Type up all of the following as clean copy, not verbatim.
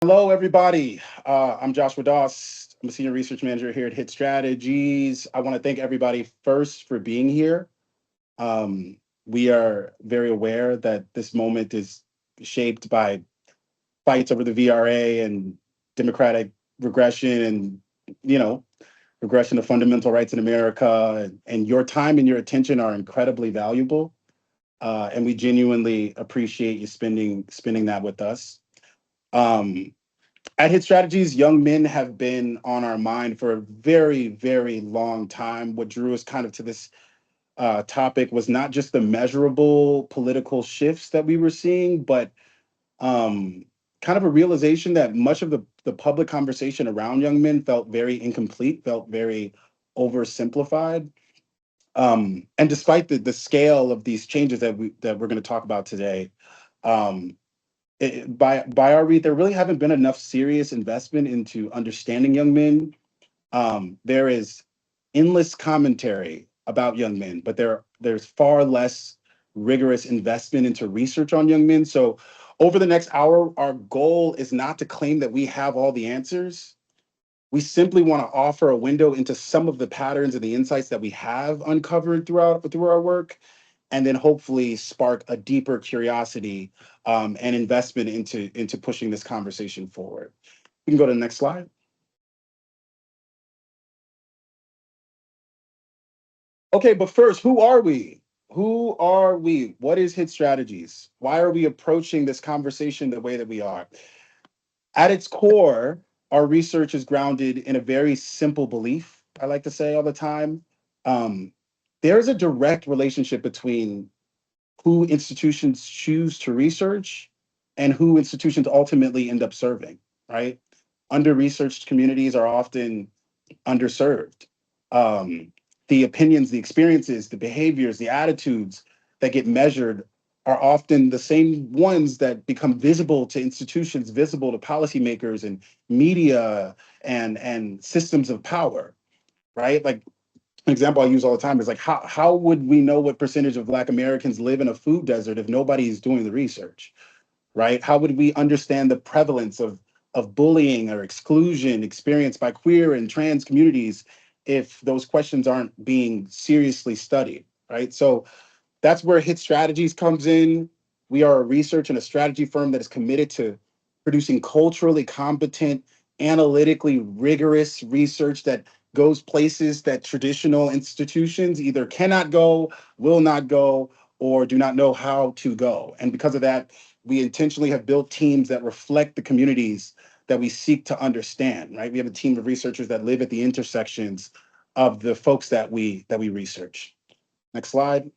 Hello, everybody. I'm Joshua Doss. I'm a senior research manager here at Hit Strategies. I want to thank everybody first for being here. Um, we are very aware that this moment is shaped by fights over the VRA and democratic regression and, you know, regression of fundamental rights in America. And your time and your attention are incredibly valuable. And we genuinely appreciate you spending that with us. Um, At Hit Strategies, young men have been on our mind for a very, very long time. What drew us kind of to this topic was not just the measurable political shifts that we were seeing, but um, kind of a realization that much of the public conversation around young men felt very incomplete, felt very oversimplified. And despite the scale of these changes that we're going to talk about today, um, by our read, there really haven't been enough serious investment into understanding young men. There is endless commentary about young men, but there's far less rigorous investment into research on young men. So over the next hour, our goal is not to claim that we have all the answers. We simply want to offer a window into some of the patterns and the insights that we have uncovered through our work, and then hopefully spark a deeper curiosity and investment into pushing this conversation forward. We can go to the next slide. Okay, but first, who are we? Who are we? What is Hit Strategies? Why are we approaching this conversation the way that we are? At its core, our research is grounded in a very simple belief, I like to say all the time. Um, there's a direct relationship between who institutions choose to research and who institutions ultimately end up serving, right? Under-researched communities are often underserved. Um, the opinions, the experiences, the behaviors, the attitudes that get measured are often the same ones that become visible to institutions, visible to policymakers and media and systems of power, right? Like an example I use all the time is like how would we know what percentage of Black Americans live in a food desert if nobody's doing the research, right? How would we understand the prevalence of bullying or exclusion experienced by queer and trans communities if those questions aren't being seriously studied, right? So that's where Hit Strategies comes in. We are a research and a strategy firm that is committed to producing culturally competent, analytically rigorous research that goes places that traditional institutions either cannot go, will not go, or do not know how to go. And because of that, we intentionally have built teams that reflect the communities that we seek to understand, right? We have a team of researchers that live at the intersections of the folks that we research. Next slide.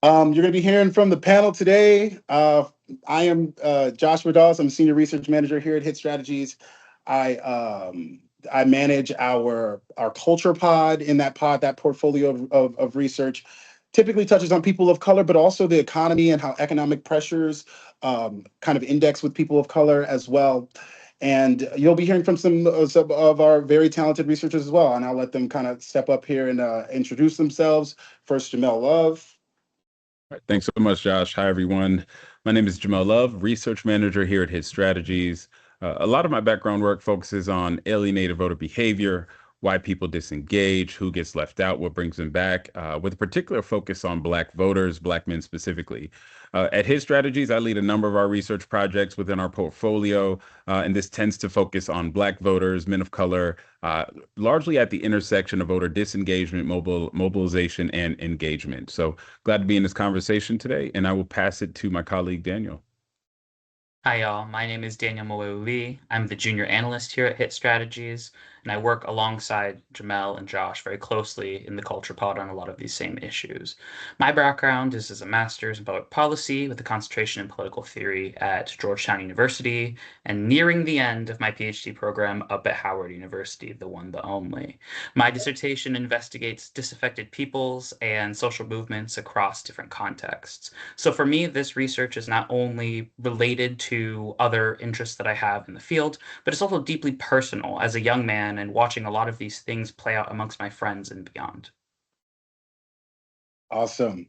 You're going to be hearing from the panel today. I am Joshua Dawes. I'm a senior research manager here at Hit Strategies. I I manage our culture pod. In that pod, that portfolio of research typically touches on people of color, but also the economy and how economic pressures kind of index with people of color as well. And you'll be hearing from some of our very talented researchers as well. And I'll let them kind of step up here and introduce themselves. First, Jamel Love. All right, thanks so much, Josh. Hi, everyone. My name is Jamel Love, research manager here at Hit Strategies. A lot of my background work focuses on alienated voter behavior, why people disengage, who gets left out, what brings them back, with a particular focus on Black voters, Black men specifically. At Hit Strategies, I lead a number of our research projects within our portfolio, and this tends to focus on Black voters, men of color, largely at the intersection of voter disengagement, mobilization, and engagement. So glad to be in this conversation today, and I will pass it to my colleague, Daniel. Hi, y'all. My name is Daniel Maweu Lee. I'm the junior analyst here at Hit Strategies, and I work alongside Jamel and Josh very closely in the culture pod on a lot of these same issues. My background is as a master's in public policy with a concentration in political theory at Georgetown University, and nearing the end of my PhD program up at Howard University, the one, the only. My dissertation investigates disaffected peoples and social movements across different contexts. So for me, this research is not only related to other interests that I have in the field, but it's also deeply personal as a young man and watching a lot of these things play out amongst my friends and beyond. Awesome.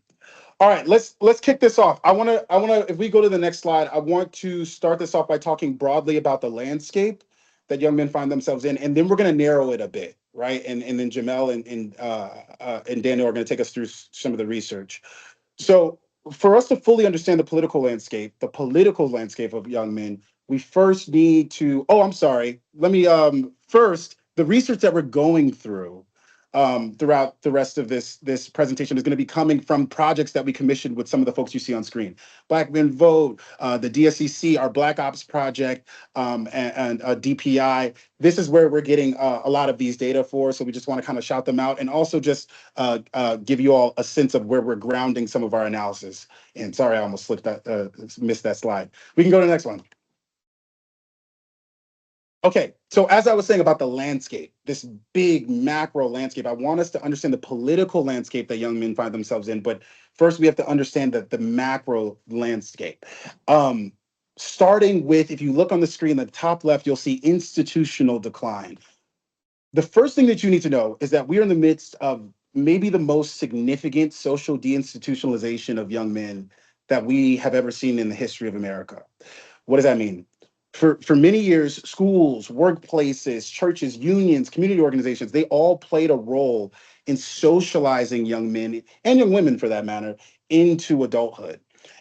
All right, let's kick this off. I wanna if we go to the next slide, I want to start this off by talking broadly about the landscape that young men find themselves in, and then we're gonna narrow it a bit, right? And then Jamel and Daniel are gonna take us through some of the research. So, for us to fully understand the political landscape of young men, we first need to. Oh, I'm sorry. Let me first the research that we're going through throughout the rest of this presentation is going to be coming from projects that we commissioned with some of the folks you see on screen. Black Men Vote, the DSCC, our Black Ops project, and DPI. This is where we're getting a lot of these data for. So we just want to kind of shout them out and also just give you all a sense of where we're grounding some of our analysis. And sorry, I almost missed that slide. We can go to the next one. Okay, so as I was saying about the landscape, this big macro landscape, I want us to understand the political landscape that young men find themselves in. But first, we have to understand that the macro landscape. Um, Starting with, if you look on the screen, the top left, you'll see institutional decline. The first thing that you need to know is that we are in the midst of maybe the most significant social deinstitutionalization of young men that we have ever seen in the history of America. What does that mean? For many years, schools, workplaces, churches, unions, community organizations, they all played a role in socializing young men and young women for that matter into adulthood.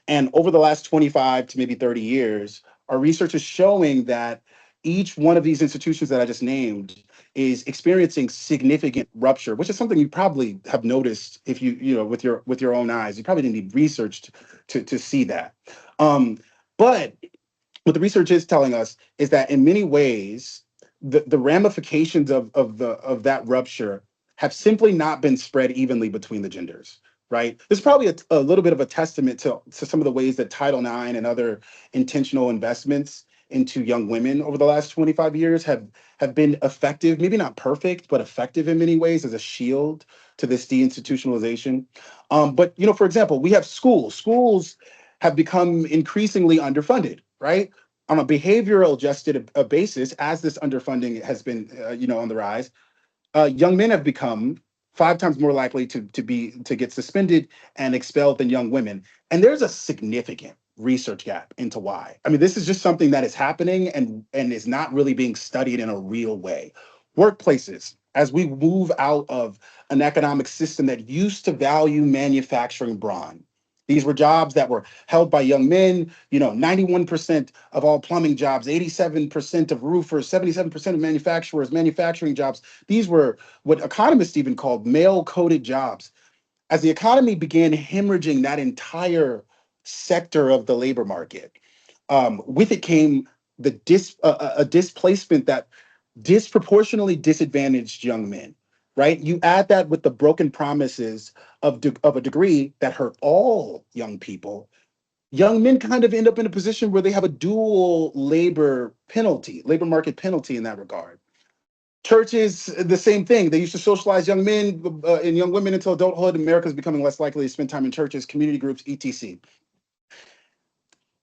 And over the last 25 to maybe 30 years, our research is showing that each one of these institutions that I just named is experiencing significant rupture, which is something you probably have noticed if you know with your own eyes. You probably didn't need research to see that. But what the research is telling us is that in many ways, the ramifications of that rupture have simply not been spread evenly between the genders. Right. This is probably a little bit of a testament to some of the ways that Title IX and other intentional investments into young women over the last 25 years have been effective, maybe not perfect, but effective in many ways as a shield to this deinstitutionalization. But you know, for example, we have schools. Schools have become increasingly underfunded, right? On a behavioral adjusted basis, as this underfunding has been, on the rise, young men have become 5 times more likely to get suspended and expelled than young women. And there's a significant research gap into why. I mean, this is just something that is happening and is not really being studied in a real way. Workplaces, as we move out of an economic system that used to value manufacturing brawn. These were jobs that were held by young men, 91% of all plumbing jobs, 87% of roofers, 77% of manufacturers, manufacturing jobs. These were what economists even called male coded jobs. As the economy began hemorrhaging that entire sector of the labor market, with it came a displacement that disproportionately disadvantaged young men. Right? You add that with the broken promises of a degree that hurt all young people. Young men kind of end up in a position where they have a dual labor market penalty in that regard. Churches, the same thing. They used to socialize young men and young women into adulthood. America is becoming less likely to spend time in churches, community groups, etc.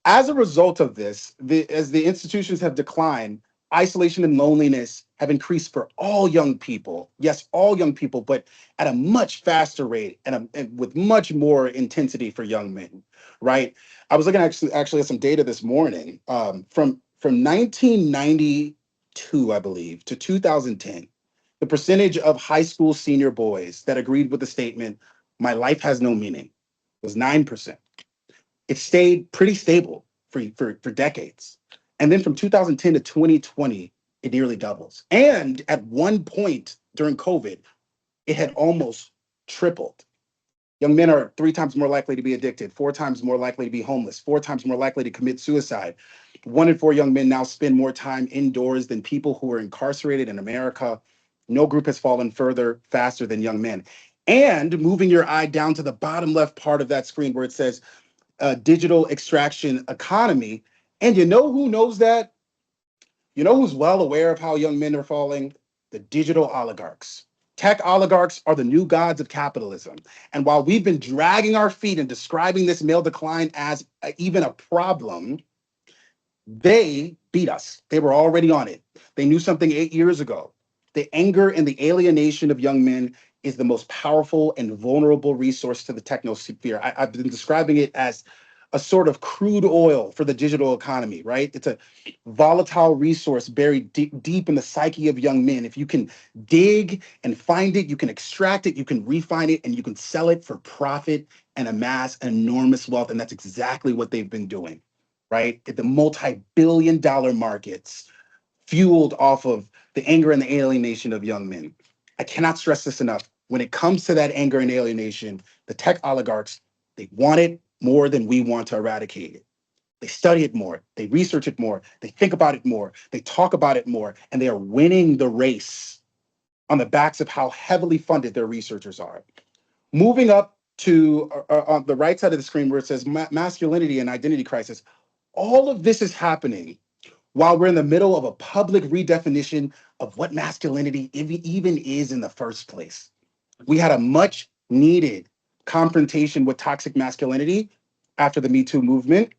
As a result of this, as the institutions have declined, isolation and loneliness have increased for all young people. Yes, all young people, but at a much faster rate and with much more intensity for young men. Right? I was looking actually at some data this morning from 1992, I believe, to 2010. The percentage of high school senior boys that agreed with the statement, "My life has no meaning," was 9%. It stayed pretty stable for decades. And then from 2010 to 2020, it nearly doubles. And at one point during COVID, it had almost tripled. Young men are 3 times more likely to be addicted, 4 times more likely to be homeless, 4 times more likely to commit suicide. 1 in 4 young men now spend more time indoors than people who are incarcerated in America. No group has fallen further faster than young men. And moving your eye down to the bottom left part of that screen where it says digital extraction economy. And you know who knows that? You know who's well aware of how young men are falling? The digital oligarchs. Tech oligarchs are the new gods of capitalism. And while we've been dragging our feet and describing this male decline as even a problem, they beat us. They were already on it. They knew something 8 years ago. The anger and the alienation of young men is the most powerful and vulnerable resource to the technosphere. I've been describing it as a sort of crude oil for the digital economy, right? It's a volatile resource buried deep in the psyche of young men. If you can dig and find it, you can extract it, you can refine it, and you can sell it for profit and amass enormous wealth. And that's exactly what they've been doing, right? At the multi-billion-dollar markets fueled off of the anger and the alienation of young men. I cannot stress this enough. When it comes to that anger and alienation, the tech oligarchs, they want it more than we want to eradicate it. They study it more, they research it more, they think about it more, they talk about it more, and they are winning the race on the backs of how heavily funded their researchers are. Moving up to on the right side of the screen where it says masculinity and identity crisis, all of this is happening while we're in the middle of a public redefinition of what masculinity even is in the first place. We had a much needed confrontation with toxic masculinity after the Me Too movement.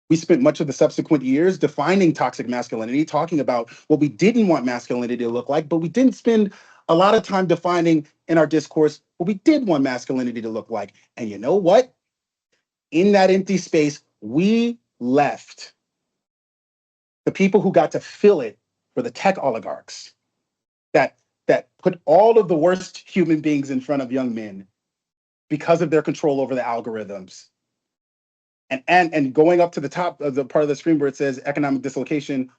We spent much of the subsequent years defining toxic masculinity, talking about what we didn't want masculinity to look like, but we didn't spend a lot of time defining in our discourse what we did want masculinity to look like. And you know what? In that empty space, we left the people who got to fill it were the tech oligarchs that put all of the worst human beings in front of young men because of their control over the algorithms. And going up to the top of the part of the screen where it says economic dislocation,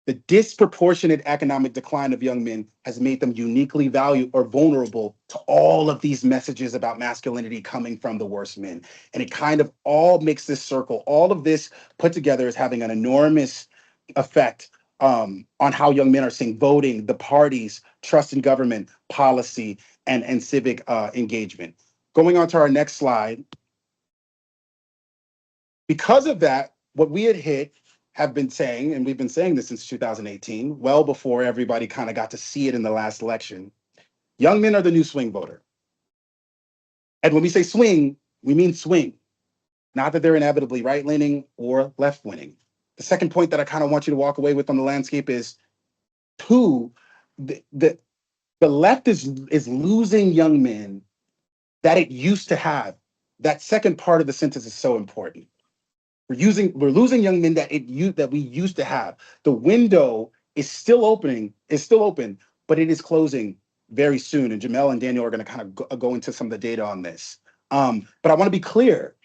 the disproportionate economic decline of young men has made them uniquely valuable or vulnerable to all of these messages about masculinity coming from the worst men. And it kind of all makes this circle. All of this put together is having an enormous effect on how young men are seeing voting, the parties, trust in government, policy, and civic engagement. Going on to our next slide. Because of that, what we had hit have been saying, and we've been saying this since 2018, well before everybody kind of got to see it in the last election, young men are the new swing voter. And when we say swing, we mean swing, not that they're inevitably right-leaning or left-leaning. The second point that I kind of want you to walk away with on the landscape is, two, the left is losing young men that it used to have. That second part of the sentence is so important. We're losing young men that we used to have. The window is still open, but it is closing very soon. And Jamel and Daniel are going to kind of go into some of the data on this. But I want to be clear,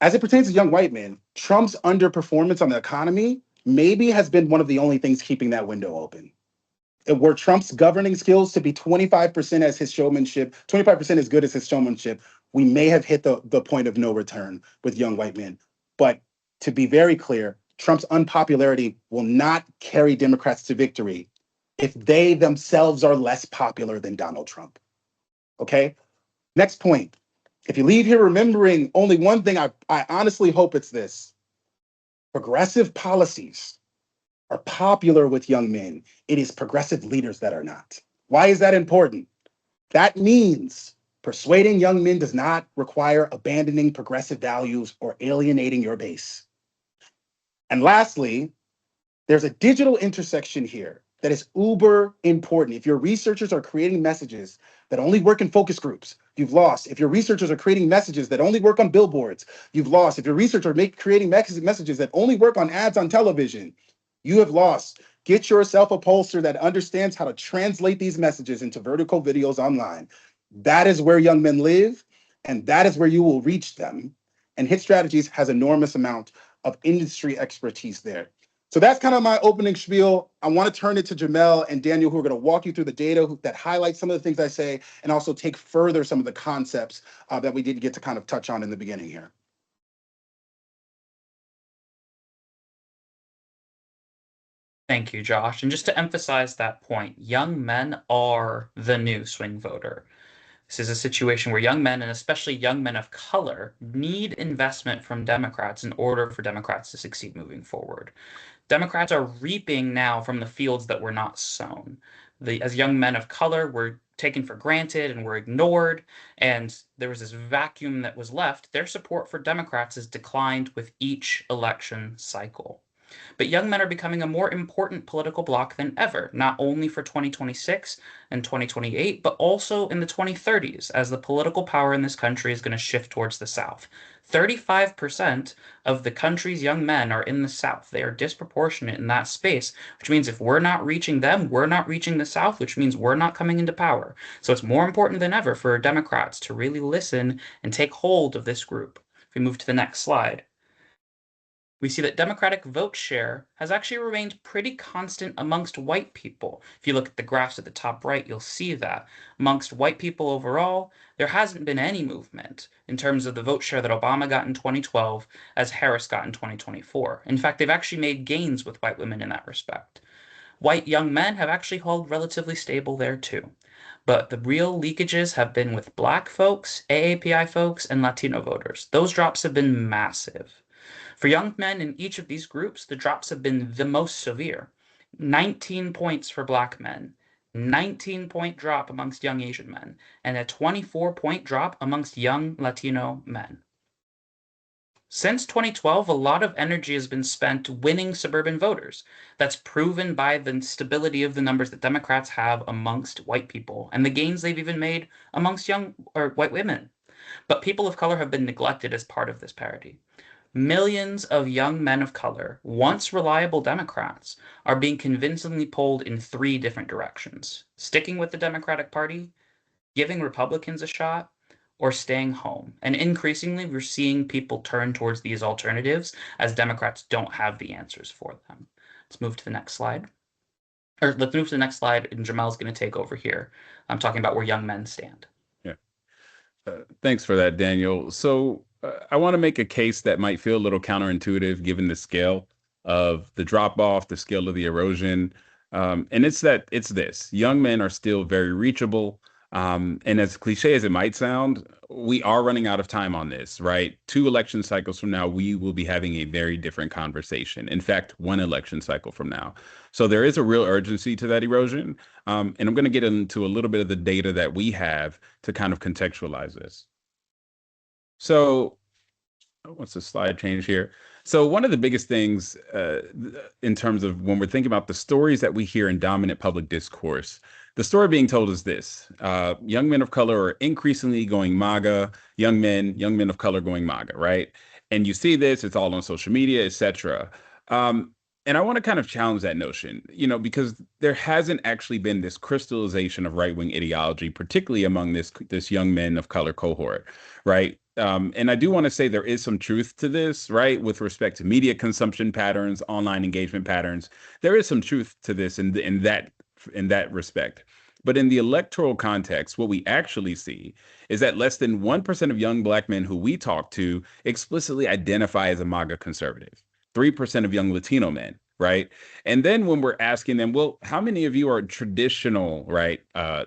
as it pertains to young white men, Trump's underperformance on the economy maybe has been one of the only things keeping that window open. Were Trump's governing skills to be 25% as his showmanship, 25% as good as his showmanship, we may have hit the point of no return with young white men. But to be very clear, Trump's unpopularity will not carry Democrats to victory if they themselves are less popular than Donald Trump. Okay? Next point. If you leave here remembering only one thing, I honestly hope it's this. Progressive policies are popular with young men. It is progressive leaders that are not. Why is that important? That means persuading young men does not require abandoning progressive values or alienating your base. And lastly, there's a digital intersection here that is uber important. If your researchers are creating messages that only work in focus groups, you've lost. If your researchers are creating messages that only work on billboards, you've lost. If your researchers are creating messages that only work on ads on television, you have lost. Get yourself a pollster that understands how to translate these messages into vertical videos online. That is where young men live, and that is where you will reach them. And Hit Strategies has enormous amount of industry expertise there. So that's kind of my opening spiel. I want to turn it to Jamel and Daniel, who are going to walk you through the data that highlight some of the things I say, and also take further some of the concepts that we didn't get to kind of touch on in the beginning here. Thank you, Josh. And just to emphasize that point, young men are the new swing voter. This is a situation where young men, and especially young men of color, need investment from Democrats in order for Democrats to succeed moving forward. Democrats are reaping now from the fields that were not sown. As young men of color, were taken for granted and were ignored, and there was this vacuum that was left. Their support for Democrats has declined with each election cycle. But young men are becoming a more important political bloc than ever, not only for 2026 and 2028, but also in the 2030s, as the political power in this country is going to shift towards the South. 35% of the country's young men are in the South. They are disproportionate in that space, which means if we're not reaching them, we're not reaching the South, which means we're not coming into power. So it's more important than ever for Democrats to really listen and take hold of this group. If we move to the next slide, we see that Democratic vote share has actually remained pretty constant amongst white people. If you look at the graphs at the top right, you'll see that amongst white people overall, there hasn't been any movement in terms of the vote share that Obama got in 2012 as Harris got in 2024. In fact, they've actually made gains with white women in that respect. White young men have actually held relatively stable there too. But the real leakages have been with Black folks, AAPI folks, and Latino voters. Those drops have been massive. For young men in each of these groups, the drops have been the most severe. 19 points for Black men, 19-point drop amongst young Asian men, and a 24-point drop amongst young Latino men. Since 2012, a lot of energy has been spent winning suburban voters. That's proven by the stability of the numbers that Democrats have amongst white people and the gains they've even made amongst young or white women. But people of color have been neglected as part of this parity. Millions of young men of color, once reliable Democrats, are being convincingly pulled in three different directions: sticking with the Democratic Party, giving Republicans a shot, or staying home. And increasingly, we're seeing people turn towards these alternatives as Democrats don't have the answers for them. Let's move to the next slide. Or let's move to the next slide, and Jamel's going to take over here. I'm talking about where young men stand. Yeah. Thanks for that, Daniel. So I want to make a case that might feel a little counterintuitive given the scale of the drop off, the scale of the erosion. And it's this: young men are still very reachable. And as cliche as it might sound, we are running out of time on this, right? 2 election cycles from now, we will be having a very different conversation. In fact, 1 election cycle from now. So there is a real urgency to that erosion. And I'm going to get into a little bit of the data that we have to kind of contextualize this. So what's the slide change here? So one of the biggest things in terms of when we're thinking about the stories that we hear in dominant public discourse, the story being told is this: young men of color are increasingly going MAGA, young men of color going MAGA, right? And you see this, it's all on social media, etc. And I want to kind of challenge that notion, because there hasn't actually been this crystallization of right-wing ideology, particularly among this young men of color cohort, right? And I do want to say there is some truth to this, right? With respect to media consumption patterns, online engagement patterns, there is some truth to this in that respect. But in the electoral context, what we actually see is that less than 1% of young Black men who we talk to explicitly identify as a MAGA conservative. 3% of young Latino men, right? And then when we're asking them, well, how many of you are traditional, right?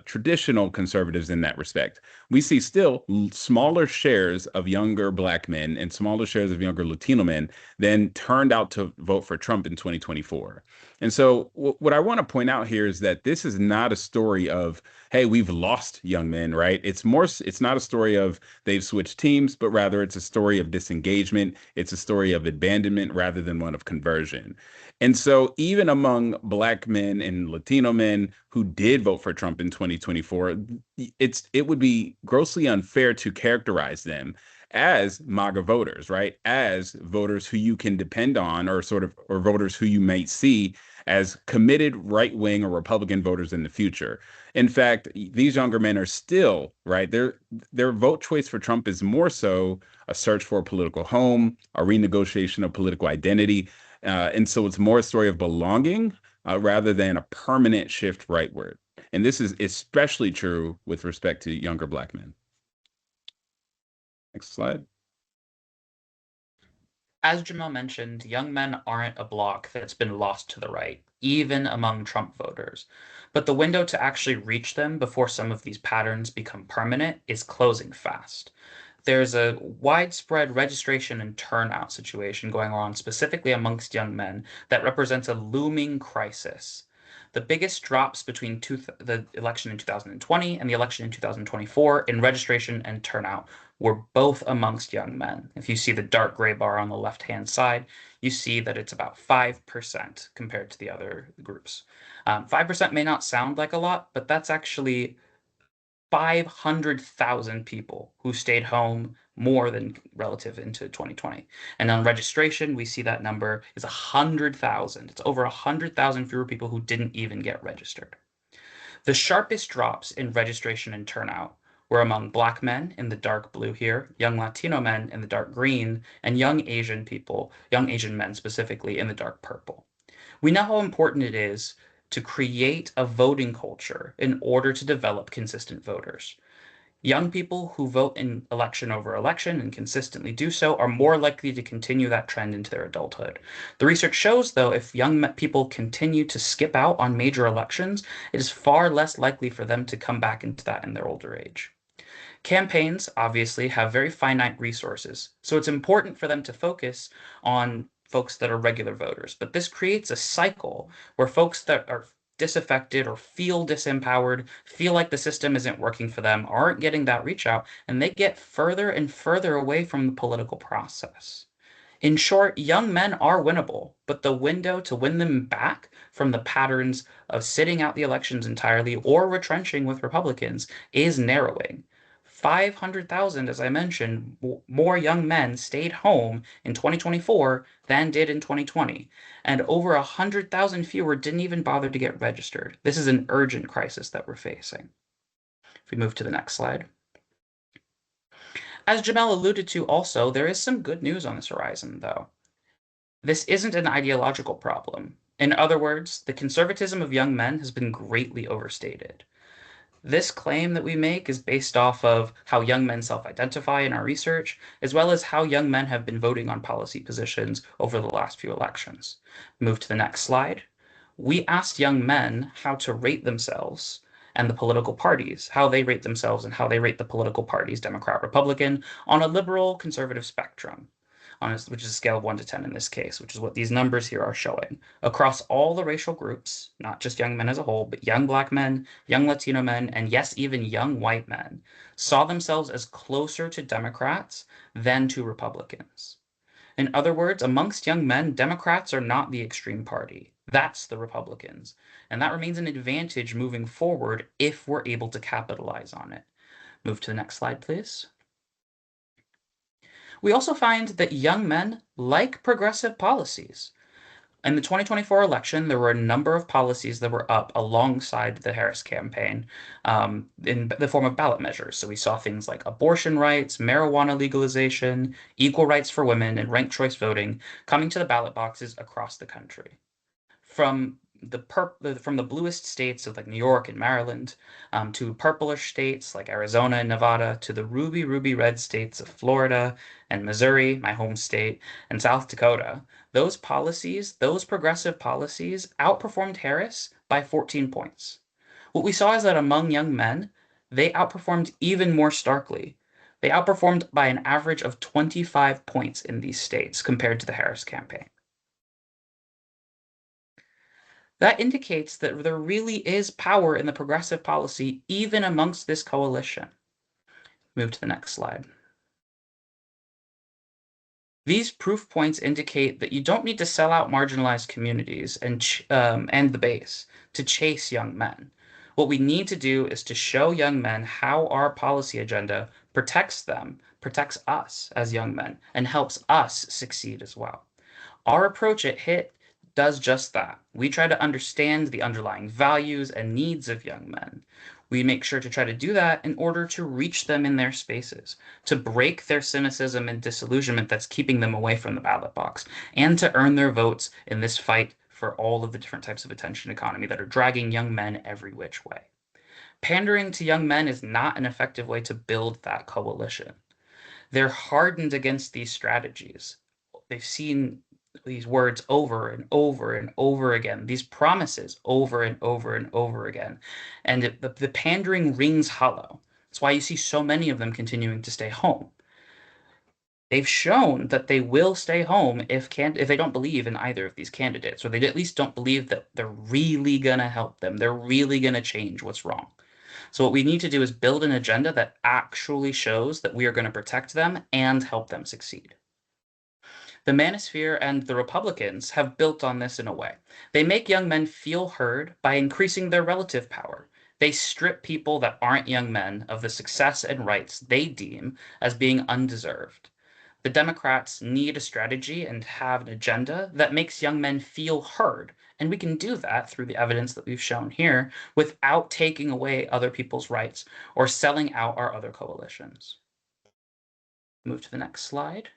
Traditional conservatives in that respect? We see still smaller shares of younger Black men and smaller shares of younger Latino men than turned out to vote for Trump in 2024. And so what I want to point out here is that this is not a story of, hey, we've lost young men, right? It's not a story of they've switched teams, but rather it's a story of disengagement. It's a story of abandonment rather than one of conversion. And so even among Black men and Latino men who did vote for Trump in 2024, it would be grossly unfair to characterize them as MAGA voters, right? As voters who you can depend on, or voters who you might see as committed right-wing or Republican voters in the future. In fact, these younger men are still, right? Their vote choice for Trump is more so a search for a political home, a renegotiation of political identity. And so it's more a story of belonging rather than a permanent shift rightward. And this is especially true with respect to younger Black men. Next slide. As Jamel mentioned, young men aren't a bloc that's been lost to the right, even among Trump voters. But the window to actually reach them before some of these patterns become permanent is closing fast. There's a widespread registration and turnout situation going on specifically amongst young men that represents a looming crisis. The biggest drops between the election in 2020 and the election in 2024 in registration and turnout were both amongst young men. If you see the dark gray bar on the left-hand side, you see that it's about 5% compared to the other groups. 5% may not sound like a lot, but that's actually 500,000 people who stayed home more than relative into 2020. And on registration, we see that number is 100,000. It's over 100,000 fewer people who didn't even get registered. The sharpest drops in registration and turnout were among Black men in the dark blue here, young Latino men in the dark green, and young Asian people, young Asian men specifically, in the dark purple. We know how important it is to create a voting culture in order to develop consistent voters. Young people who vote in election over election and consistently do so are more likely to continue that trend into their adulthood. The research shows, though, if young people continue to skip out on major elections, it is far less likely for them to come back into that in their older age. Campaigns obviously have very finite resources, so it's important for them to focus on folks that are regular voters. But this creates a cycle where folks that are disaffected or feel disempowered, feel like the system isn't working for them, aren't getting that reach out, and they get further and further away from the political process. In short, young men are winnable, but the window to win them back from the patterns of sitting out the elections entirely or retrenching with Republicans is narrowing. 500,000, as I mentioned, more young men stayed home in 2024 than did in 2020, and over 100,000 fewer didn't even bother to get registered. This is an urgent crisis that we're facing. If we move to the next slide. As Jamel alluded to also, there is some good news on this horizon, though. This isn't an ideological problem. In other words, the conservatism of young men has been greatly overstated. This claim that we make is based off of how young men self-identify in our research, as well as how young men have been voting on policy positions over the last few elections. Move to the next slide. We asked young men how to rate themselves and the political parties, how they rate themselves and how they rate the political parties, Democrat, Republican, on a liberal conservative spectrum, which is a scale of 1 to 10 in this case, which is what these numbers here are showing. Across all the racial groups, not just young men as a whole, but young Black men, young Latino men, and yes, even young white men, saw themselves as closer to Democrats than to Republicans. In other words, amongst young men, Democrats are not the extreme party. That's the Republicans. And that remains an advantage moving forward if we're able to capitalize on it. Move to the next slide, please. We also find that young men like progressive policies. In the 2024 election, there were a number of policies that were up alongside the Harris campaign in the form of ballot measures. So we saw things like abortion rights, marijuana legalization, equal rights for women, and ranked choice voting coming to the ballot boxes across the country. From the bluest states of like New York and Maryland, to purplish states like Arizona and Nevada, to the ruby red states of Florida and Missouri, my home state, and South Dakota, those policies, those progressive policies, outperformed Harris by 14 points. What we saw is that among young men, they outperformed even more starkly. They outperformed by an average of 25 points in these states compared to the Harris campaign. That indicates that there really is power in the progressive policy, even amongst this coalition. Move to the next slide. These proof points indicate that you don't need to sell out marginalized communities and the base to chase young men. What we need to do is to show young men how our policy agenda protects them, protects us as young men, and helps us succeed as well. Our approach at HIT does just that. We try to understand the underlying values and needs of young men. We make sure to try to do that in order to reach them in their spaces, to break their cynicism and disillusionment that's keeping them away from the ballot box, and to earn their votes in this fight for all of the different types of attention economy that are dragging young men every which way. Pandering to young men is not an effective way to build that coalition. They're hardened against these strategies. They've seen these words over and over and over again, these promises over and over and over again. And the pandering rings hollow. That's why you see so many of them continuing to stay home. They've shown that they will stay home if they don't believe in either of these candidates, or they at least don't believe that they're really going to help them. They're really going to change what's wrong. So what we need to do is build an agenda that actually shows that we are going to protect them and help them succeed. The Manosphere and the Republicans have built on this in a way. They make young men feel heard by increasing their relative power. They strip people that aren't young men of the success and rights they deem as being undeserved. The Democrats need a strategy and have an agenda that makes young men feel heard. And we can do that through the evidence that we've shown here without taking away other people's rights or selling out our other coalitions. Move to the next slide.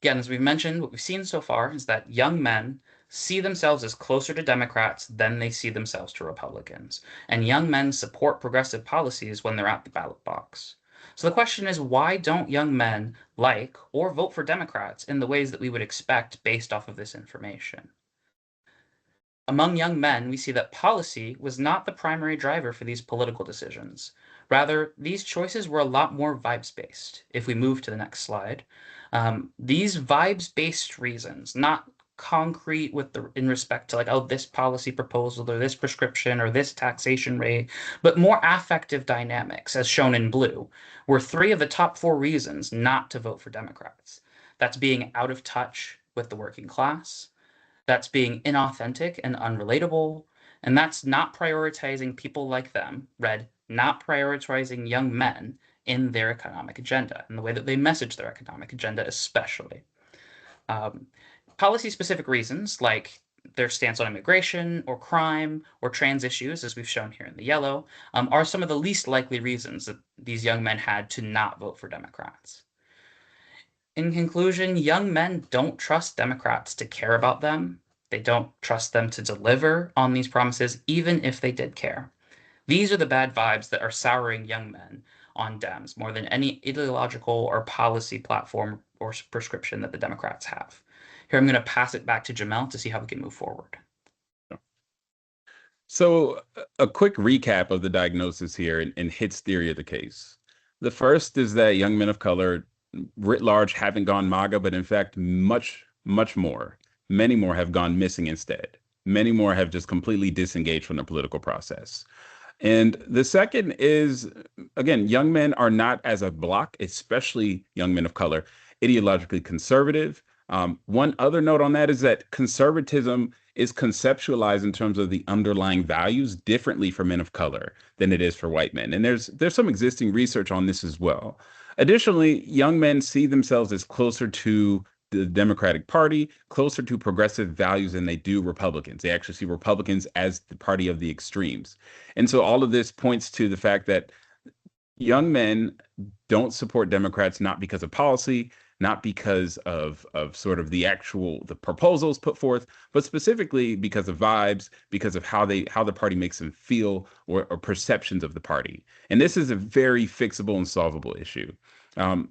Again, as we've mentioned, what we've seen so far is that young men see themselves as closer to Democrats than they see themselves to Republicans. And young men support progressive policies when they're at the ballot box. So the question is, why don't young men like or vote for Democrats in the ways that we would expect based off of this information? Among young men, we see that policy was not the primary driver for these political decisions. Rather, these choices were a lot more vibes-based. If we move to the next slide, these vibes-based reasons, not concrete in respect to like, oh, this policy proposal or this prescription or this taxation rate, but more affective dynamics, as shown in blue, were three of the top four reasons not to vote for Democrats. That's being out of touch with the working class, that's being inauthentic and unrelatable, and that's not prioritizing people like them, red, not prioritizing young men in their economic agenda, in the way that they message their economic agenda especially. Policy-specific reasons, like their stance on immigration or crime or trans issues, as we've shown here in the yellow, are some of the least likely reasons that these young men had to not vote for Democrats. In conclusion, young men don't trust Democrats to care about them. They don't trust them to deliver on these promises, even if they did care. These are the bad vibes that are souring young men on Dems more than any ideological or policy platform or prescription that the Democrats have. Here, I'm going to pass it back to Jamel to see how we can move forward. So a quick recap of the diagnosis here and Hitt's theory of the case. The first is that young men of color writ large haven't gone MAGA, but in fact, much more. Many more have gone missing instead. Many more have just completely disengaged from the political process. And the second is, again, young men are not as a bloc, especially young men of color, ideologically conservative. One other note on that is that conservatism is conceptualized in terms of the underlying values differently for men of color than it is for white men. And there's some existing research on this as well. Additionally, young men see themselves as closer to the Democratic Party, closer to progressive values than they do Republicans. They actually see Republicans as the party of the extremes. And so all of this points to the fact that young men don't support Democrats not because of policy, not because of sort of the proposals put forth, but specifically because of vibes, because of how the party makes them feel or perceptions of the party. And this is a very fixable and solvable issue.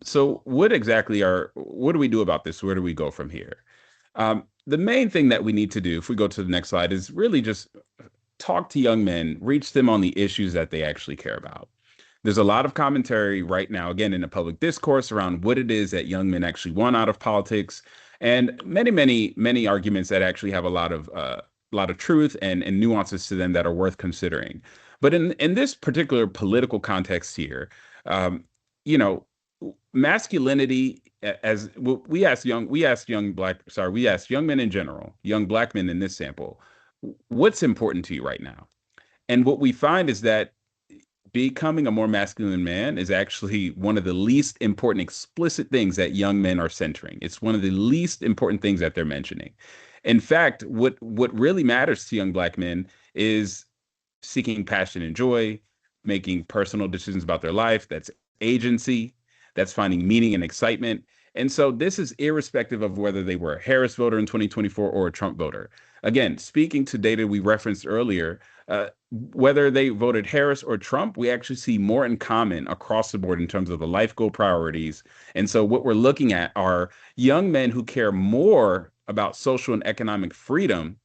So what do we do about this? Where do we go from here? The main thing that we need to do, if we go to the next slide, is really just talk to young men, reach them on the issues that they actually care about. There's a lot of commentary right now, again, in the public discourse around what it is that young men actually want out of politics, and many arguments that actually have a lot of truth and nuances to them that are worth considering. But in this particular political context here, masculinity, as we asked young men in general, young black men in this sample, what's important to you right now? And what we find is that becoming a more masculine man is actually one of the least important explicit things that young men are centering. It's one of the least important things that they're mentioning. In fact, what really matters to young black men is seeking passion and joy, making personal decisions about their life. That's agency. That's finding meaning and excitement. And so this is irrespective of whether they were a Harris voter in 2024 or a Trump voter. Again, speaking to data we referenced earlier, whether they voted Harris or Trump, we actually see more in common across the board in terms of the life goal priorities. And so what we're looking at are young men who care more about social and economic freedom,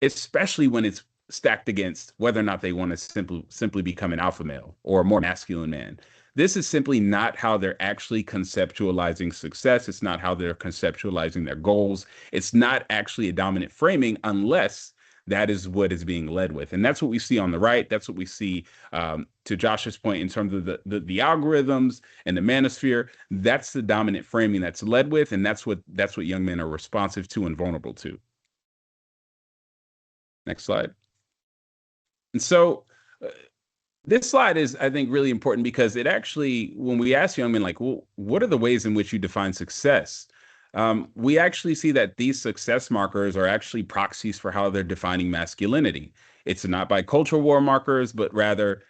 especially when it's stacked against whether or not they want to simply become an alpha male or a more masculine man. This is simply not how they're actually conceptualizing success. It's not how they're conceptualizing their goals. It's not actually a dominant framing unless that is what is being led with. And that's what we see on the right. That's what we see, to Josh's point, in terms of the algorithms and the manosphere. That's the dominant framing that's led with, and that's what young men are responsive to and vulnerable to. Next slide. And so this slide is, I think, really important because it actually, when we ask young men, like, well, what are the ways in which you define success? We actually see that these success markers are actually proxies for how they're defining masculinity. It's not by cultural war markers, but rather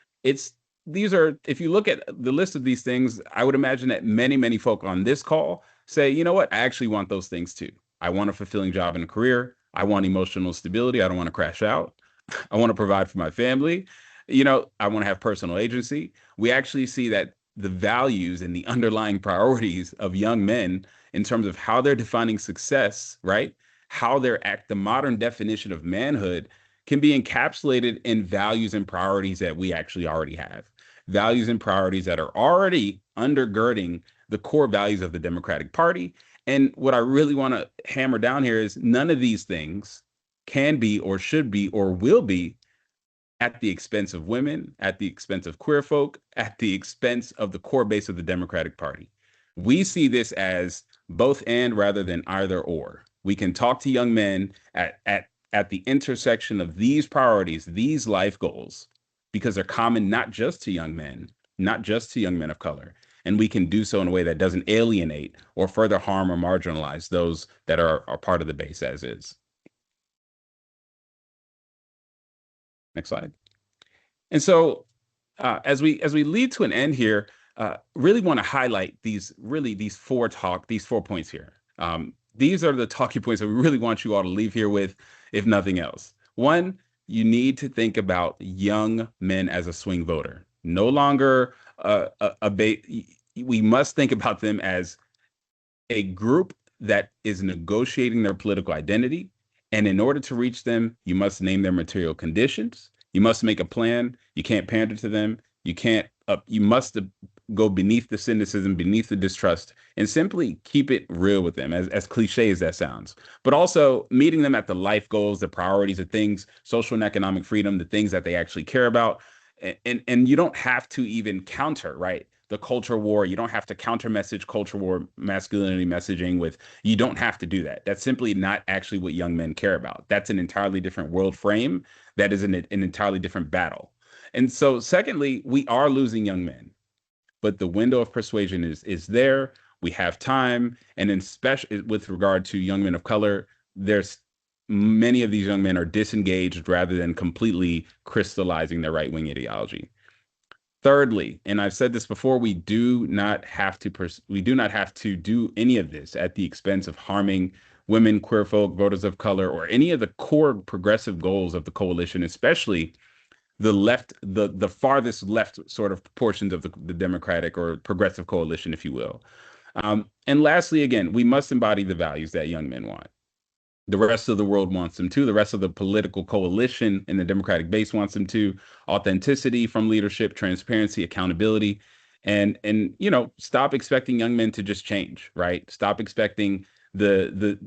these are, if you look at the list of these things, I would imagine that many folk on this call say, you know what, I actually want those things too. I want a fulfilling job and a career. I want emotional stability. I don't want to crash out. I want to provide for my family. I want to have personal agency. We actually see that the values and the underlying priorities of young men in terms of how they're defining success, right? How they're the modern definition of manhood can be encapsulated in values and priorities that we actually already have. Values and priorities that are already undergirding the core values of the Democratic Party. And what I really want to hammer down here is none of these things can be or should be or will be at the expense of women, at the expense of queer folk, at the expense of the core base of the Democratic Party. We see this as both and rather than either or. We can talk to young men at the intersection of these priorities, these life goals, because they're common not just to young men, not just to young men of color. And we can do so in a way that doesn't alienate or further harm or marginalize those that are part of the base as is. Next slide. And so as we lead to an end here, really want to highlight these 4 points here. These are the talking points that we really want you all to leave here with, if nothing else. One, you need to think about young men as a swing voter. No longer we must think about them as a group that is negotiating their political identity. And in order to reach them, you must name their material conditions. You must make a plan. You can't pander to them. You must go beneath the cynicism, beneath the distrust, and simply keep it real with them, as cliche as that sounds. But also meeting them at the life goals, the priorities, the things, social and economic freedom, the things that they actually care about. And you don't have to even counter, right? The culture war. You don't have to counter message culture war masculinity messaging with, you don't have to do that. That's simply not actually what young men care about. That's an entirely different world frame. That is an entirely different battle. And so secondly, we are losing young men, but the window of persuasion is there. We have time. And especially with regard to young men of color, there's many of these young men are disengaged rather than completely crystallizing their right-wing ideology. Thirdly, and I've said this before, we do not have to do any of this at the expense of harming women, queer folk, voters of color, or any of the core progressive goals of the coalition, especially the left, the farthest left sort of portions of the Democratic or progressive coalition, if you will. And lastly, again, we must embody the values that young men want. The rest of the world wants them too. The rest of the political coalition and the Democratic base wants them too. Authenticity from leadership, transparency, accountability, and stop expecting young men to just change, right? Stop expecting the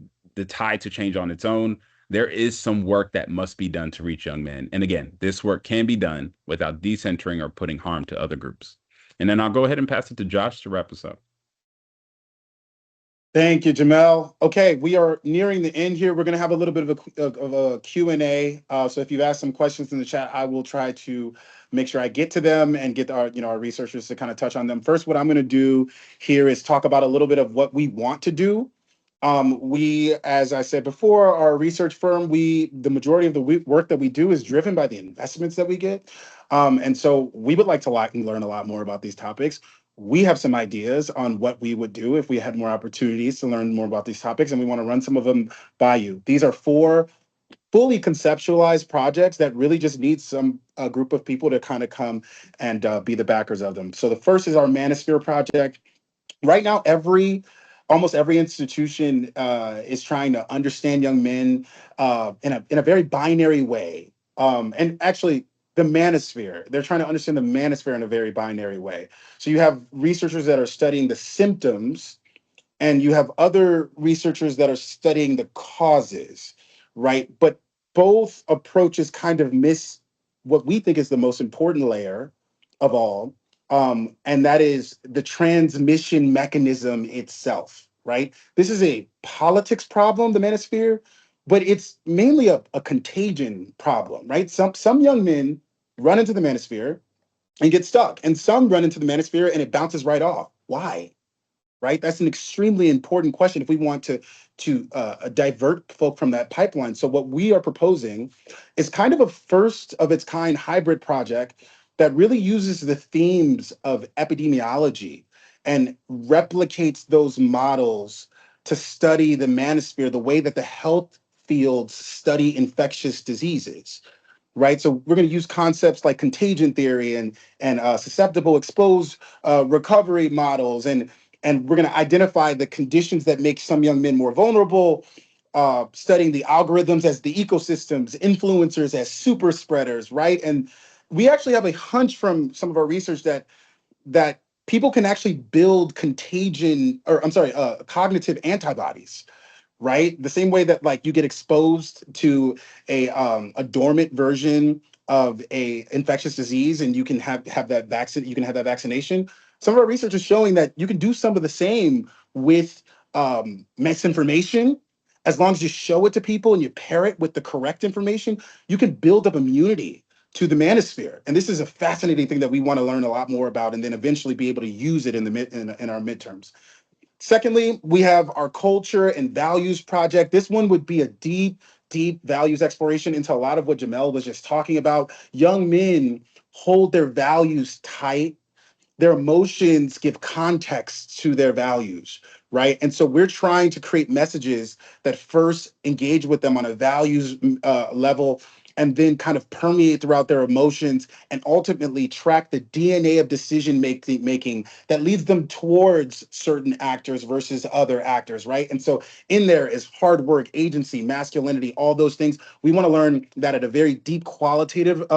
tide to change on its own. There is some work that must be done to reach young men. And again, this work can be done without decentering or putting harm to other groups. And then I'll go ahead and pass it to Josh to wrap us up. Thank you, Jamel. Okay, we are nearing the end here. We're going to have a little bit of a Q&A. So if you've asked some questions in the chat, I will try to make sure I get to them and get our researchers to kind of touch on them. First, what I'm going to do here is talk about a little bit of what we want to do. We, as I said before, our research firm, the majority of the work that we do is driven by the investments that we get. And so we would like to learn a lot more about these topics. We have some ideas on what we would do if we had more opportunities to learn more about these topics, and we want to run some of them by you. These are 4 fully conceptualized projects that really just need a group of people to kind of come and be the backers of them. So the first is our Manosphere project. Right now, almost every institution is trying to understand young men in a very binary way. And actually, the manosphere, they're trying to understand the manosphere in a very binary way. So you have researchers that are studying the symptoms, and you have other researchers that are studying the causes, right? But both approaches kind of miss what we think is the most important layer of all, and that is the transmission mechanism itself, right? This is a politics problem, the manosphere, but it's mainly a contagion problem, right? Some young men run into the manosphere and get stuck, and some run into the manosphere and it bounces right off. Why? Right? That's an extremely important question if we want to divert folk from that pipeline. So what we are proposing is kind of a first of its kind hybrid project that really uses the themes of epidemiology and replicates those models to study the manosphere the way that the health fields study infectious diseases, right? So we're going to use concepts like contagion theory and susceptible exposed recovery models, and we're going to identify the conditions that make some young men more vulnerable. Studying the algorithms as the ecosystems, influencers as super spreaders, right? And we actually have a hunch from some of our research that people can actually build contagion, or I'm sorry, cognitive antibodies, right? The same way that like you get exposed to a dormant version of a infectious disease and you can have that vaccine, you can have that vaccination. Some of our research is showing that you can do some of the same with misinformation. As long as you show it to people and you pair it with the correct information, you can build up immunity to the manosphere. And this is a fascinating thing that we want to learn a lot more about, and then eventually be able to use it in in our midterms. Secondly, we have our culture and values project. This one would be a deep values exploration into a lot of what Jamel was just talking about. Young men hold their values tight, their emotions give context to their values, right? And so we're trying to create messages that first engage with them on a values level, and then kind of permeate throughout their emotions and ultimately track the DNA of decision making that leads them towards certain actors versus other actors, right? And so in there is hard work, agency, masculinity, all those things. We want to learn that at a very deep qualitative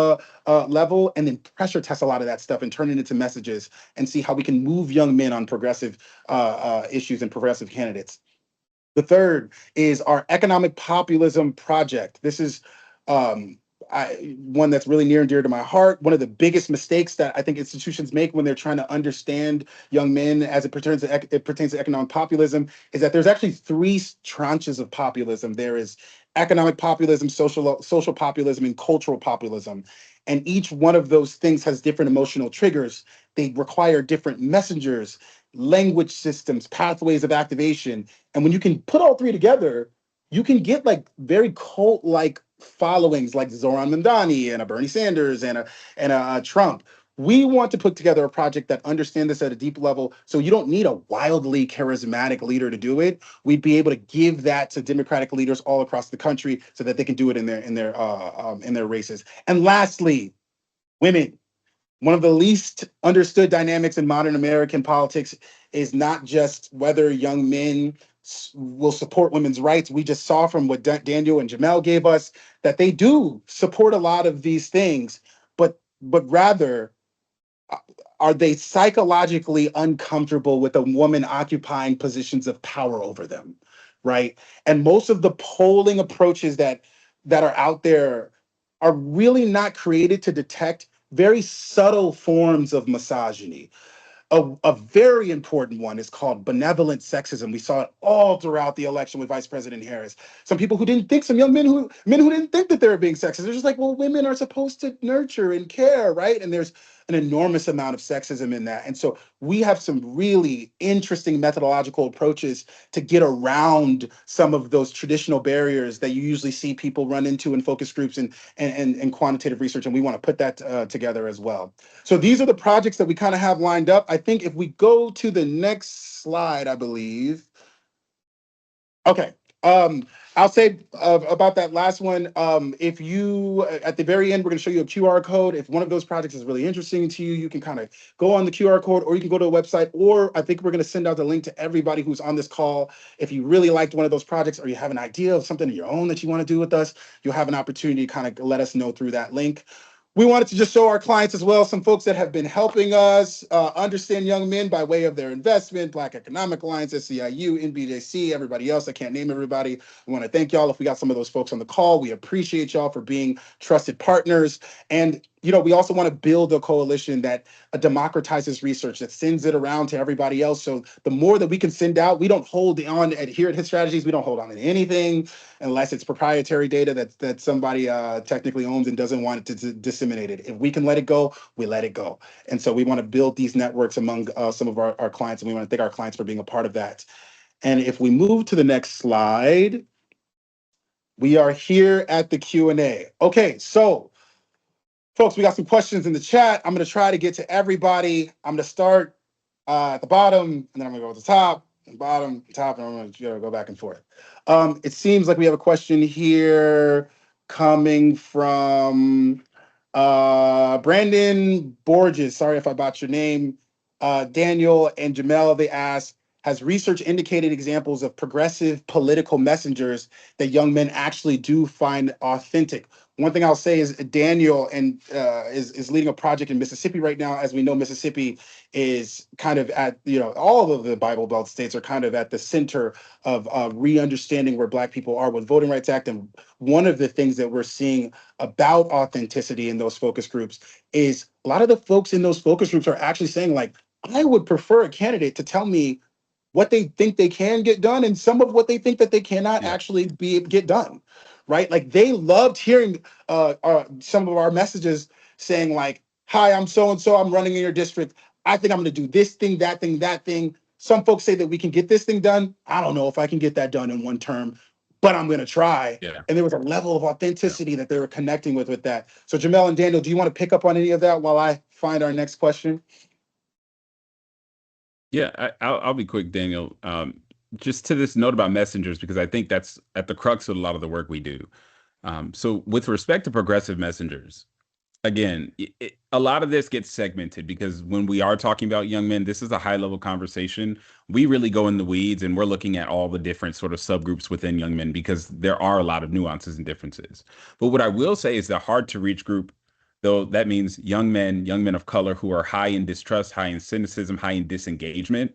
level, and then pressure test a lot of that stuff and turn it into messages and see how we can move young men on progressive issues and progressive candidates. The third is our economic populism project. This is um, one that's really near and dear to my heart. One of the biggest mistakes that I think institutions make when they're trying to understand young men as it pertains to economic populism is that there's actually three tranches of populism. There is economic populism, social populism, and cultural populism. And each one of those things has different emotional triggers. They require different messengers, language systems, pathways of activation. And when you can put all three together, you can get like very cult like followings like Zoran Mamdani and a Bernie Sanders and a Trump. We want to put together a project that understands this at a deep level. So you don't need a wildly charismatic leader to do it. We'd be able to give that to Democratic leaders all across the country so that they can do it in their races. And lastly, women. One of the least understood dynamics in modern American politics is not just whether young men will support women's rights. We just saw from what Daniel and Jamel gave us that they do support a lot of these things, but rather are they psychologically uncomfortable with a woman occupying positions of power over them, right? And most of the polling approaches that are out there are really not created to detect very subtle forms of misogyny. A very important one is called benevolent sexism. We saw it all throughout the election with Vice President Harris. Some people who didn't think, some young men who didn't think that they were being sexist. They're just like, well, women are supposed to nurture and care, right? And there's an enormous amount of sexism in that. And so we have some really interesting methodological approaches to get around some of those traditional barriers that you usually see people run into in focus groups and quantitative research. And we want to put that together as well. So these are the projects that we kind of have lined up. I think if we go to the next slide, I believe. Okay. I'll say about that last one. If you, at the very end, we're going to show you a QR code. If one of those projects is really interesting to you, you can kind of go on the QR code, or you can go to a website, or I think we're going to send out the link to everybody who's on this call. If you really liked one of those projects, or you have an idea of something of your own that you want to do with us, you'll have an opportunity to kind of let us know through that link. we wanted to just show our clients as well some folks that have been helping us understand young men by way of their investment, Black Economic Alliance, SEIU, NBJC, everybody else. I can't name everybody. We want to thank y'all if we got some of those folks on the call. We appreciate y'all for being trusted partners. And we also want to build a coalition that democratizes research, that sends it around to everybody else. So the more that we can send out, we don't hold on here at Hit Strategies. We don't hold on to anything unless it's proprietary data that somebody technically owns and doesn't want it to disseminate it. If we can let it go, we let it go. And so we want to build these networks among some of our clients, and we want to thank our clients for being a part of that. And if we move to the next slide, we are here at the Q&A. Okay, so folks, we got some questions in the chat. I'm going to try to get to everybody. I'm going to start at the bottom, and then I'm going to go to the top, and bottom, top, and I'm going to go back and forth. It seems like we have a question here coming from Brandon Borges. Sorry if I botched your name. Daniel and Jamel, they asked, has research indicated examples of progressive political messengers that young men actually do find authentic? One thing I'll say is Daniel is leading a project in Mississippi right now. As we know, Mississippi is kind of at, all of the Bible Belt states are kind of at the center of re-understanding where Black people are with Voting Rights Act. And one of the things that we're seeing about authenticity in those focus groups is a lot of the folks in those focus groups are actually saying, like, I would prefer a candidate to tell me what they think they can get done and some of what they think that they cannot actually get done, right? Like they loved hearing some of our messages saying like, hi, I'm so-and-so, I'm running in your district. I think I'm gonna do this thing, that thing, that thing. Some folks say that we can get this thing done. I don't know if I can get that done in one term, but I'm gonna try. Yeah. And there was a level of authenticity that they were connecting with that. So Jamel and Daniel, do you want to pick up on any of that while I find our next question? Yeah, I'll be quick, Daniel. Just to this note about messengers, because I think that's at the crux of a lot of the work we do. So with respect to progressive messengers, again, a lot of this gets segmented because when we are talking about young men, this is a high level conversation. We really go in the weeds and we're looking at all the different sort of subgroups within young men because there are a lot of nuances and differences. But what I will say is the hard to reach group, though, that means young men of color who are high in distrust, high in cynicism, high in disengagement.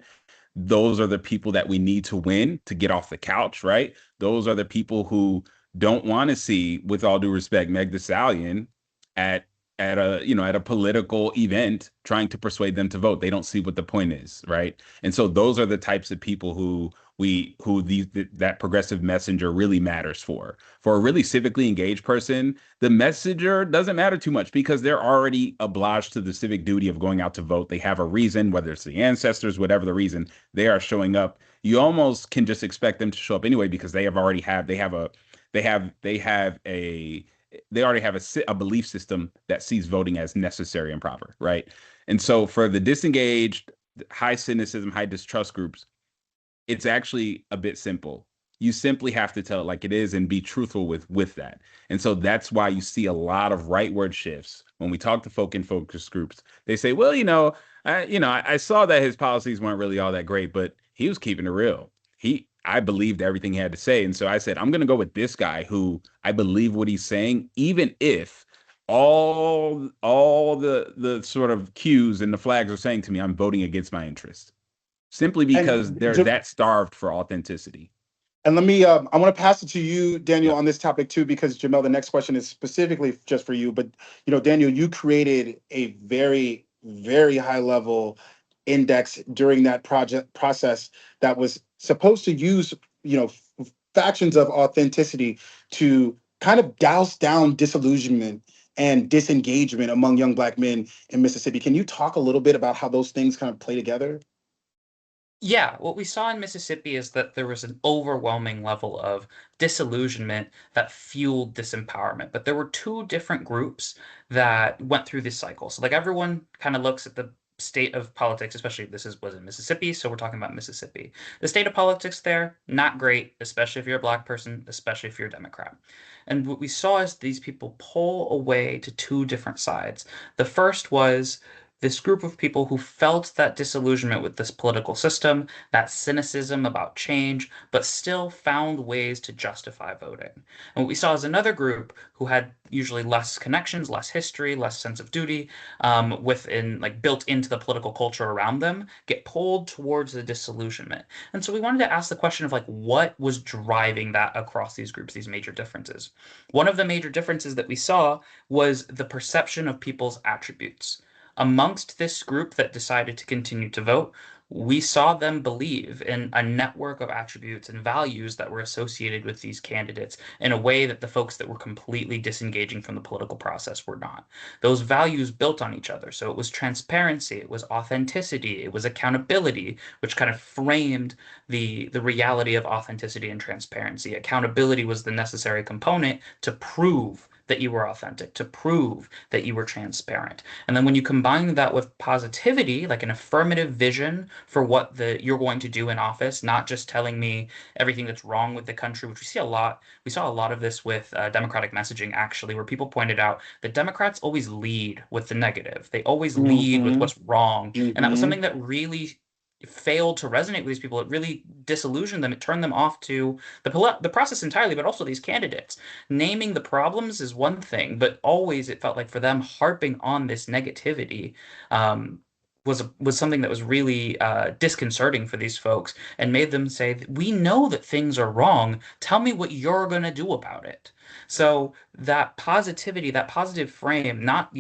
Those are the people that we need to win to get off the couch, right? Those are the people who don't want to see, with all due respect, Meg Thee Stallion at at a political event trying to persuade them to vote. They don't see what the point is, right? And so those are the types of people who that progressive messenger really matters for. For a really civically engaged person, the messenger doesn't matter too much because they're already obliged to the civic duty of going out to vote. They have a reason, whether it's the ancestors, whatever the reason, they are showing up. You almost can just expect them to show up anyway because they already have a belief system that sees voting as necessary and proper, right? And so for the disengaged, high cynicism, high distrust groups, it's actually a bit simple. You simply have to tell it like it is and be truthful with that. And so that's why you see a lot of rightward shifts when we talk to folk in focus groups. They say, well, I saw that his policies weren't really all that great, but he was keeping it real. I believed everything he had to say. And so I said, I'm going to go with this guy who I believe what he's saying, even if all the sort of cues and the flags are saying to me, I'm voting against my interest simply because they're that starved for authenticity. And let me, I want to pass it to you, Daniel, on this topic too, because Jamel, the next question is specifically just for you. But, Daniel, you created a very, very high level index during that process that was supposed to use, factions of authenticity to kind of douse down disillusionment and disengagement among young Black men in Mississippi. Can you talk a little bit about how those things kind of play together? Yeah, what we saw in Mississippi is that there was an overwhelming level of disillusionment that fueled disempowerment. But there were two different groups that went through this cycle. So like everyone kind of looks at the state of politics, especially was in Mississippi, so we're talking about Mississippi. The state of politics there, not great, especially if you're a Black person, especially if you're a Democrat. And what we saw is these people pull away to two different sides. The first was this group of people who felt that disillusionment with this political system, that cynicism about change, but still found ways to justify voting. And what we saw is another group who had usually less connections, less history, less sense of duty, within like built into the political culture around them, get pulled towards the disillusionment. And so we wanted to ask the question of like what was driving that across these groups, these major differences. One of the major differences that we saw was the perception of people's attributes. Amongst this group that decided to continue to vote, we saw them believe in a network of attributes and values that were associated with these candidates in a way that the folks that were completely disengaging from the political process were not. Those values built on each other. So it was transparency, it was authenticity, it was accountability, which kind of framed the reality of authenticity and transparency. Accountability was the necessary component to prove that you were authentic, to prove that you were transparent. And then when you combine that with positivity, like an affirmative vision for what you're going to do in office, not just telling me everything that's wrong with the country, which we see a lot. We saw a lot of this with Democratic messaging, actually, where people pointed out that Democrats always lead with the negative. They always lead with Mm-hmm. what's wrong. And that was Mm-hmm. something that really failed to resonate with these people. It really disillusioned them. It turned them off to the process entirely, but also these candidates. Naming the problems is one thing, but always it felt like for them harping on this negativity um, was something that was really disconcerting for these folks and made them say, "We know that things are wrong. Tell me what you're going to do about it." So that positivity, that positive frame, not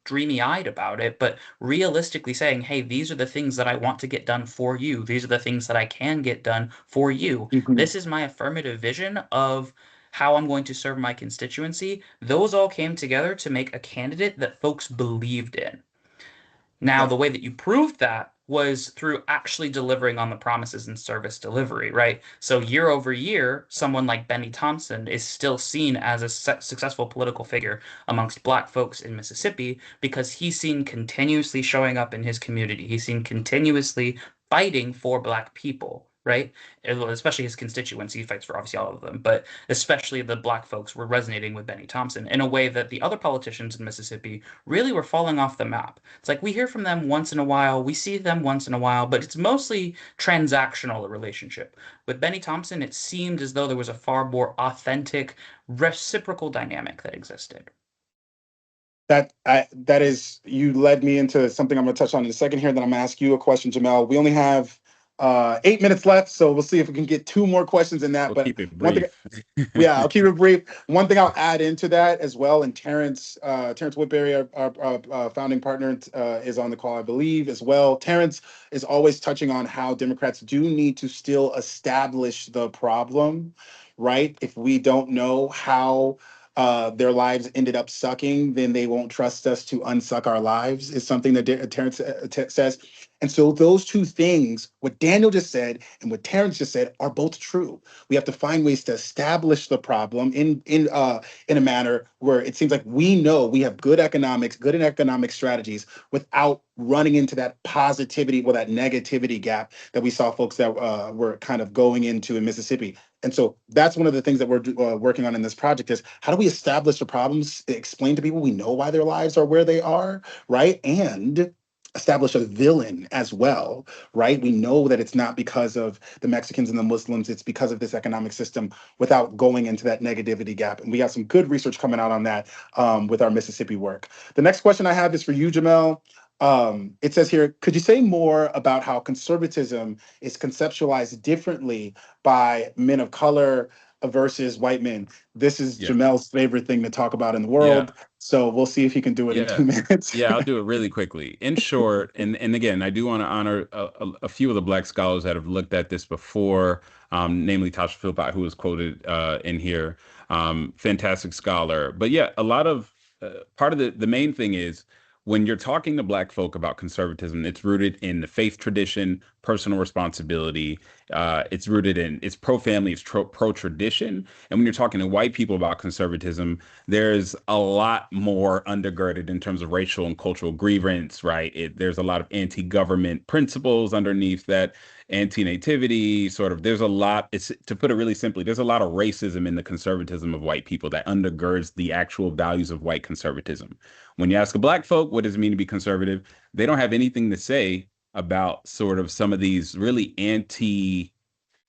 dreamy-eyed about it, but realistically saying, hey, these are the things that I want to get done for you. These are the things that I can get done for you. Mm-hmm. This is my affirmative vision of how I'm going to serve my constituency. Those all came together to make a candidate that folks believed in. Now, Yeah. the way that you proved that was through actually delivering on the promises and service delivery, right? So year over year, someone like Benny Thompson is still seen as a successful political figure amongst Black folks in Mississippi because he's seen continuously showing up in his community. He's seen continuously fighting for Black people, right? Especially his constituency. He fights for obviously all of them, but especially the Black folks were resonating with Benny Thompson in a way that the other politicians in Mississippi really were falling off the map. It's like we hear from them once in a while, we see them once in a while, but it's mostly transactional, a relationship. With Benny Thompson, it seemed as though there was a far more authentic, reciprocal dynamic that existed. That is, you led me into something I'm going to touch on in a second here. Then I'm going to ask you a question, Jamel. We only have 8 minutes left, so we'll see if we can get two more questions in that. We'll But keep it one thing, brief. yeah, I'll keep it brief. One thing I'll add into that as well, and Terrence Whitberry, our founding partner, is on the call, I believe, as well. Terrence is always touching on how Democrats do need to still establish the problem, right? If we don't know how their lives ended up sucking, then they won't trust us to unsuck our lives, is something that Terrence says. And so those two things, what Daniel just said and what Terrence just said, are both true. We have to find ways to establish the problem in a manner where it seems like we know we have good economics, good and economic strategies without running into that positivity or that negativity gap that we saw folks that were kind of going into in Mississippi. And so that's one of the things that we're working on in this project is how do we establish the problems, explain to people we know why their lives are where they are, right? And establish a villain as well, right? We know that it's not because of the Mexicans and the Muslims, it's because of this economic system without going into that negativity gap. And we have some good research coming out on that with our Mississippi work. The next question I have is for you, Jamel. It says here, could you say more about how conservatism is conceptualized differently by men of color versus white men? This is Yeah. Jamel's favorite thing to talk about in the Yeah. world. So we'll see if he can do it in Yeah. 2 minutes. Yeah, I'll do it really quickly. In short, and again, I do want to honor a few of the Black scholars that have looked at this before, namely Tasha Philpott, who was quoted in here. Fantastic scholar. But yeah, a lot of part of the main thing is when you're talking to Black folk about conservatism, it's rooted in the faith tradition, personal responsibility. It's rooted in, it's pro-family, it's pro-tradition. And when you're talking to white people about conservatism, there's a lot more undergirded in terms of racial and cultural grievance, right? There's a lot of anti-government principles underneath that, anti-nativity, sort of, there's a lot, it's, to put it really simply, there's a lot of racism in the conservatism of white people that undergirds the actual values of white conservatism. When you ask a black folk, what does it mean to be conservative? They don't have anything to say about sort of some of these really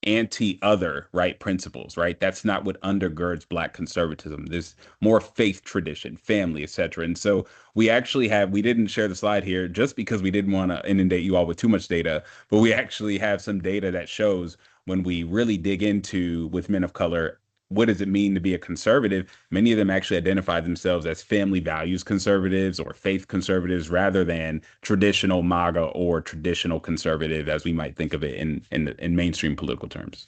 anti-other, right, principles, right? That's not what undergirds black conservatism. There's more faith tradition, family, etc. And so we didn't share the slide here just because we didn't want to inundate you all with too much data, but we actually have some data that shows when we really dig into with men of color, what does it mean to be a conservative? Many of them actually identify themselves as family values conservatives or faith conservatives rather than traditional MAGA or traditional conservative as we might think of it in mainstream political terms.